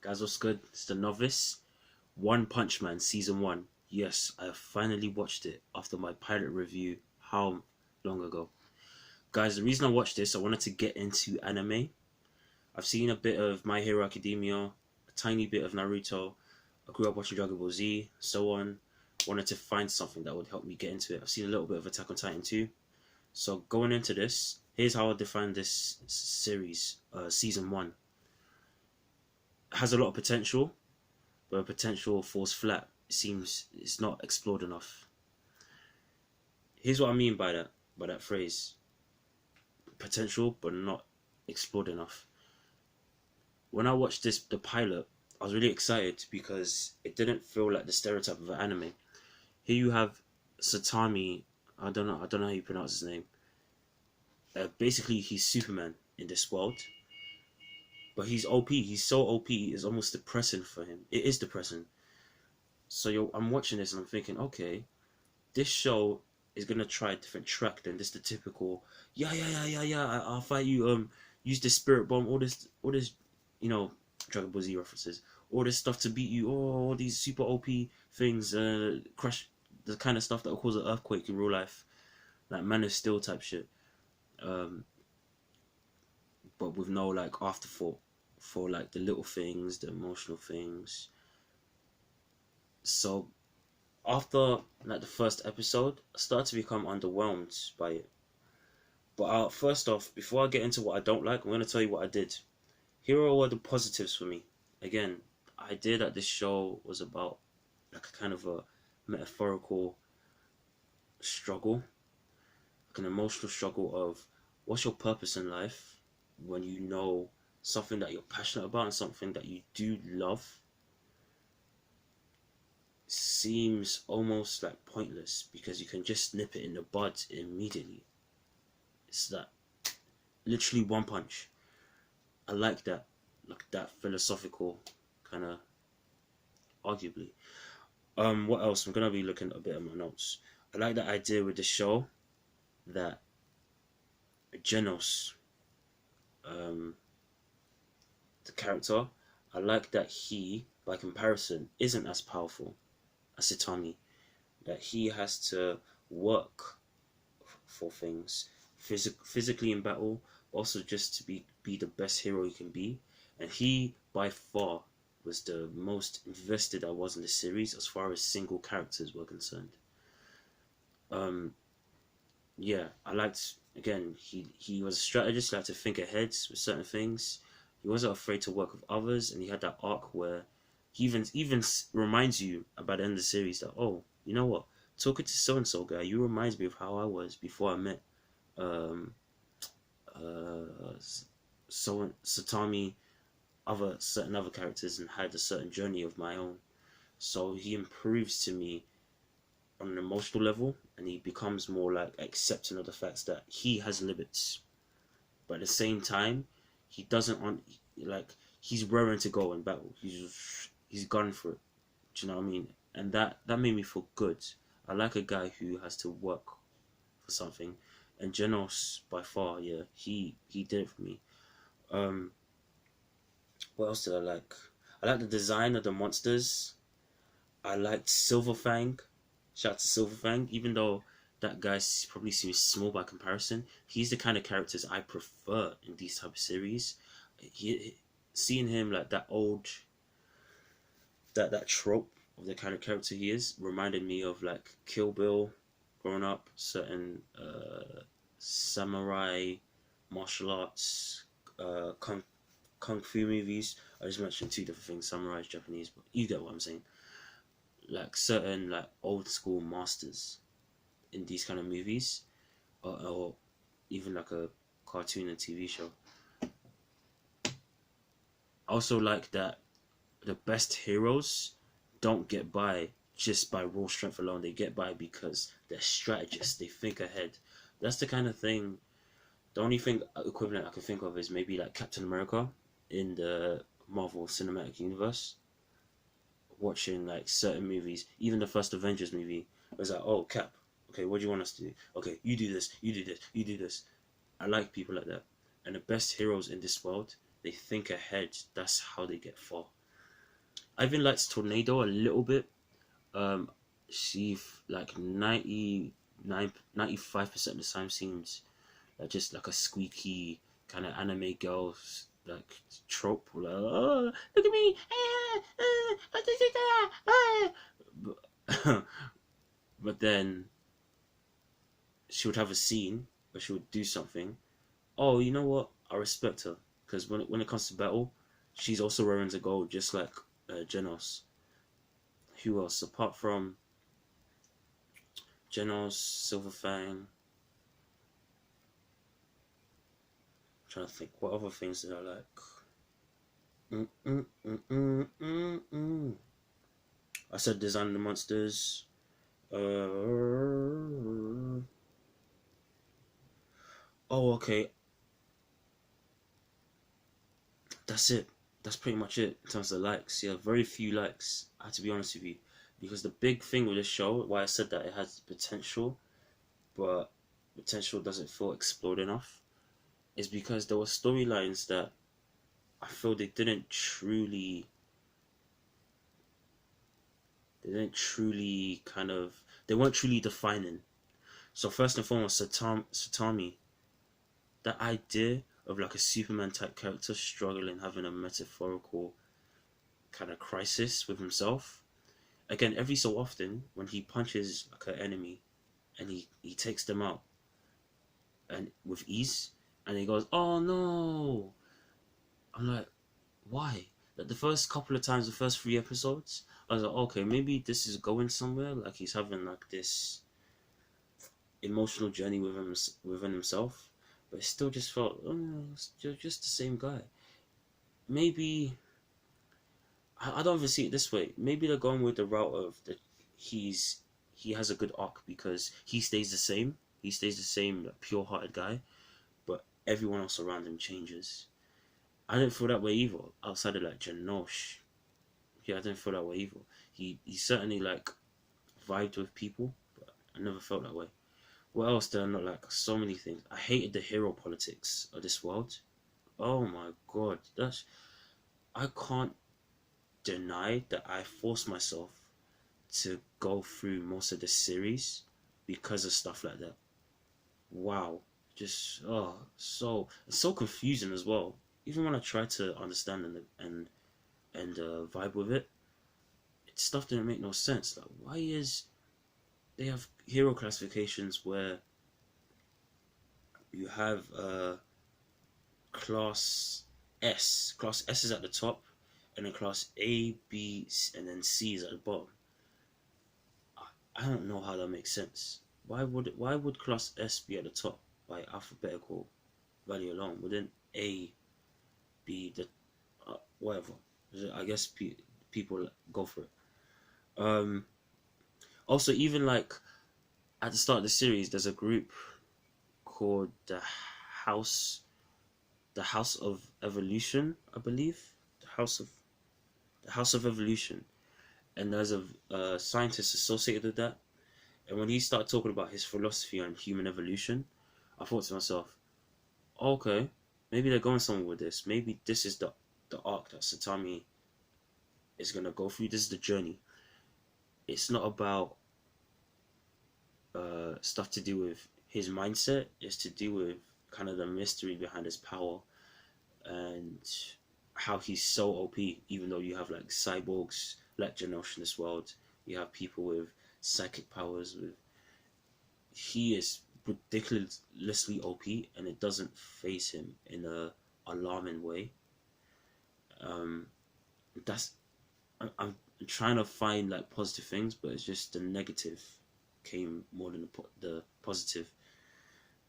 Guys, what's good? It's the Novice. One Punch Man Season 1. Yes, I finally watched it after my pilot review how long ago? Guys, the reason I watched this, I wanted to get into anime. I've seen a bit of My Hero Academia, a tiny bit of Naruto. I grew up watching Dragon Ball Z, so on. Wanted to find something that would help me get into it. I've seen a little bit of Attack on Titan too. So going into this, here's how I define this series, Season 1. It has a lot of potential, but potential falls flat. It seems it's not explored enough. Here's what I mean by that phrase: potential, but not explored enough. When I watched the pilot, I was really excited because it didn't feel like the stereotype of an anime. Here you have Satami. I don't know how you pronounce his name. Basically, he's Superman in this world, but he's OP. He's so OP. It's almost depressing for him. It is depressing. So I'm watching this and I'm thinking, okay, this show is gonna try a different track than just the typical. Yeah. I'll fight you. Use the spirit bomb. All this, you know, Dragon Ball Z references. All this stuff to beat you. Oh, all these super OP things. Crush the kind of stuff that will cause an earthquake in real life, like Man of Steel type shit. Um, but with no like afterthought for like the little things, the emotional things. So after like the first episode, I started to become underwhelmed by it. But first off, before I get into what I don't like, I'm gonna tell you what I did. Here are all the positives for me. Again, I did that this show was about like a kind of a metaphorical struggle, like an emotional struggle of what's your purpose in life when you know something that you're passionate about and something that you do love seems almost like pointless because you can just nip it in the bud immediately. It's that literally one punch. I like that philosophical kind of arguably. What else? I'm gonna be looking at a bit of my notes. I like that idea with the show that Genos, um, the character, I like that he, by comparison, isn't as powerful as Itami. That he has to work for things physically in battle, also just to be the best hero he can be. And he, by far, was the most invested I was in the series as far as single characters were concerned. Um, yeah, I liked again. He was a strategist. He had to think ahead with certain things. He wasn't afraid to work with others, and he had that arc where he even reminds you about the end of the series that, oh, you know what, talking to so and so guy, you reminds me of how I was before I met um so Satami, other certain other characters, and had a certain journey of my own. So he improves to me on an emotional level, and he becomes more like accepting of the facts that he has limits, but at the same time, he doesn't want like he's raring to go in battle. He's gone for it. Do you know what I mean? And that made me feel good. I like a guy who has to work for something, and Genos by far, yeah, he did it for me. Um, what else did I like? I like the design of the monsters. I liked Silverfang. Shout out to Silverfang, even though that guy probably seems small by comparison. He's the kind of characters I prefer in these type of series. Seeing him like that old, that trope of the kind of character he is reminded me of like Kill Bill, growing up. Certain samurai, martial arts, kung fu movies. I just mentioned two different things: samurai is Japanese, but you get what I'm saying. Like certain like old school masters in these kind of movies, or even like a cartoon and TV show. I also like that the best heroes don't get by just by raw strength alone. They get by because they're strategists. They think ahead. That's the kind of thing. The only thing equivalent I can think of is maybe like Captain America in the Marvel Cinematic Universe. Watching like certain movies, even the first Avengers movie, it was like, oh Cap, okay, what do you want us to do? Okay, you do this, you do this, you do this. I like people like that. And the best heroes in this world, they think ahead. That's how they get far. I even liked Tornado a little bit. Um, like 95% of the time seems like just like a squeaky kind of anime girl like trope. Like, oh, look at me, but, but then she would have a scene where she would do something. Oh, you know what? I respect her because when it comes to battle, she's also raring to go, just like Genos. Who else apart from Genos, Silverfang? I'm trying to think what other things did I like. I said design the monsters. Oh, okay. That's it. That's pretty much it in terms of likes. Yeah, very few likes. I have to be honest with you, because the big thing with this show, why I said that it has potential, but potential doesn't feel explored enough, is because there were storylines that I feel they weren't truly defining. So first and foremost, Satami, that idea of like a Superman type character struggling, having a metaphorical kind of crisis with himself. Again, every so often when he punches like an enemy and he takes them out and with ease, and he goes, "Oh no!" I'm like, why? Like the first couple of times, the first 3 episodes, I was like, okay, maybe this is going somewhere. Like he's having like this emotional journey within himself, but it still just felt, oh, it's just the same guy. Maybe I don't even see it this way. Maybe they're going with the route of that he's he has a good arc because he stays the same. He stays the same, like, pure-hearted guy, but everyone else around him changes. I didn't feel that way either. Outside of like Janosh, yeah, I didn't feel that way either. He certainly like vibed with people, but I never felt that way. What else did I not like? So many things. I hated the hero politics of this world. Oh my god, that's I can't deny that I forced myself to go through most of the series because of stuff like that. Wow, just it's so confusing as well. Even when I try to understand and vibe with it, stuff didn't make no sense. Like, why is they have hero classifications where you have class S. Class S is at the top, and then class A, B, and then C is at the bottom. I don't know how that makes sense. Why would class S be at the top by alphabetical value alone? Wouldn't A be the whatever? I guess people go for it. Um, Also, even like at the start of the series, there's a group called House, the House of Evolution, I believe, the House of Evolution, and there's a scientist associated with that. And when he started talking about his philosophy on human evolution, I thought to myself, okay, maybe they're going somewhere with this. Maybe this is the arc that Satami is gonna go through. This is the journey. It's not about stuff to do with his mindset. It's to do with kind of the mystery behind his power and how he's so OP. Even though you have like cyborgs like Janosh in this world, you have people with psychic powers. He is ridiculously OP, and it doesn't phase him in a alarming way. Um, that's I'm trying to find like positive things, but it's just the negative came more than the positive.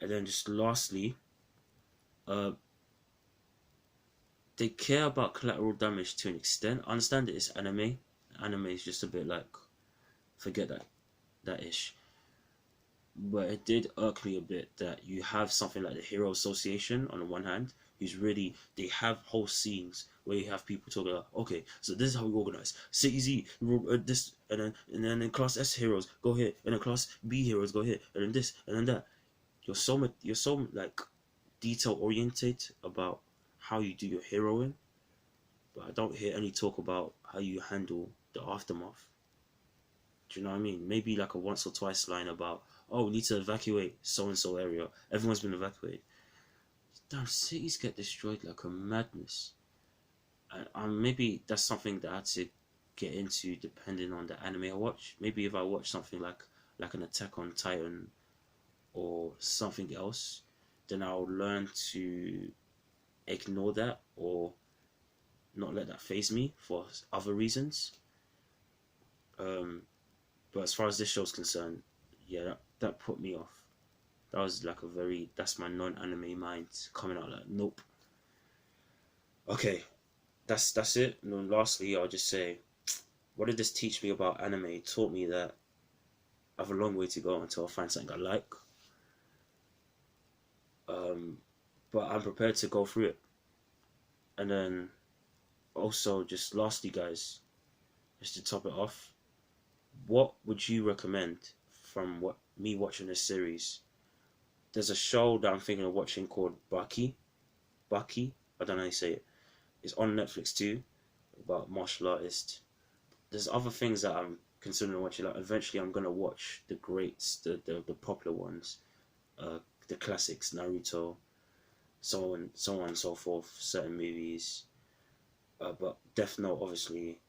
And then just lastly, uh, they care about collateral damage to an extent. I understand that it's anime. Anime is just a bit like forget that ish. But it did irk me a bit that you have something like the Hero Association on the one hand, who's really they have whole scenes where you have people talking about, okay, so this is how we organize. City Z, this, and then in Class S heroes go here, and then Class B heroes go here, and then this, and then that. You're so like detail oriented about how you do your heroing, but I don't hear any talk about how you handle the aftermath. Do you know what I mean? Maybe like a once or twice line about, oh, we need to evacuate so and so area. Everyone's been evacuated. Damn, cities get destroyed like a madness. And maybe that's something that I had to get into depending on the anime I watch. Maybe if I watch something like an Attack on Titan or something else, then I'll learn to ignore that or not let that phase me for other reasons. But as far as this show's concerned, yeah, that put me off. That was like that's my non-anime mind coming out like, nope. Okay, that's it. And then lastly, I'll just say, what did this teach me about anime? It taught me that I have a long way to go until I find something I like. But I'm prepared to go through it. And then also, just lastly, guys, just to top it off, what would you recommend from what me watching this series? There's a show that I'm thinking of watching called Baki. Baki, I don't know how you say it. It's on Netflix too, about martial artists. There's other things that I'm considering watching. Like eventually, I'm gonna watch the greats, the popular ones, the classics, Naruto, so on and so forth. Certain movies, but Death Note, obviously.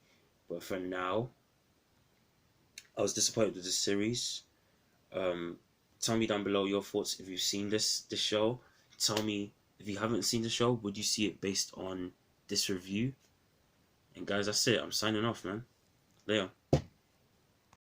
But for now, I was disappointed with this series. Tell me down below your thoughts if you've seen this show. Tell me if you haven't seen the show, would you see it based on this review? And guys, that's it. I'm signing off, man. Later.